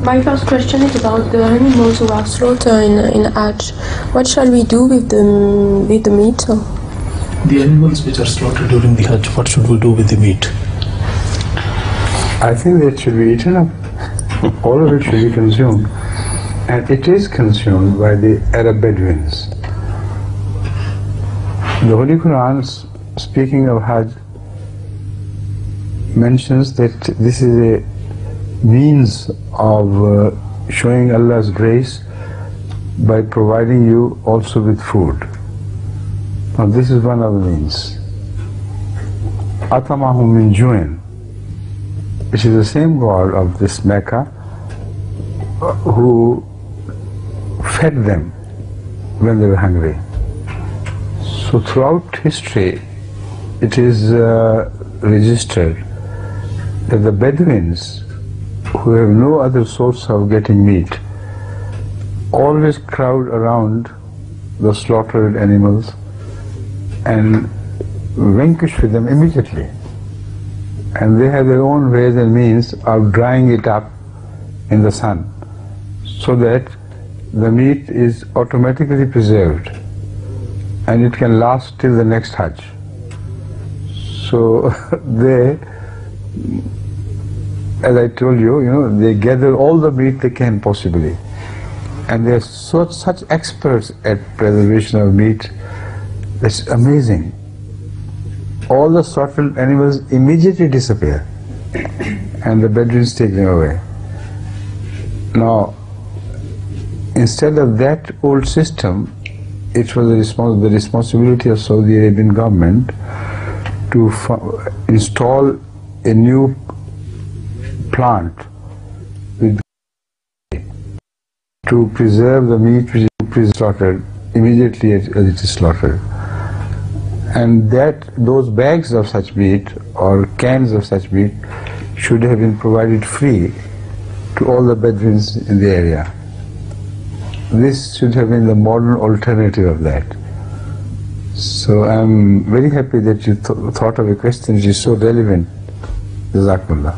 My first question is about the animals who are slaughtered in Hajj. What shall we do with the meat? The animals which are slaughtered during the Hajj, what should we do with the meat? I think that should be eaten up. All of it should be consumed. And it is consumed by the Arab Bedouins. The Holy Quran, speaking of Hajj, mentions that this is a means of showing Allah's grace by providing you also with food. Now this is one of the means. Atamahum min ju'in, which is the same God of this Mecca who fed them when they were hungry. So throughout history it is registered that the Bedouins, who have no other source of getting meat, always crowd around the slaughtered animals and vanquish with them immediately. And they have their own ways and means of drying it up in the sun so that the meat is automatically preserved and it can last till the next Hajj. So they, as I told you, they gather all the meat they can possibly, and they are such experts at preservation of meat. It's amazing. All the slaughtered animals immediately disappear, and the Bedouins take them away. Now, instead of that old system, it was the responsibility of Saudi Arabian government to install a new plant to preserve the meat which is slaughtered immediately as it is slaughtered. And those bags of such meat or cans of such meat should have been provided free to all the Bedouins in the area. This should have been the modern alternative of that. So I'm very happy that you thought of a question which is so relevant. Jazakumullah.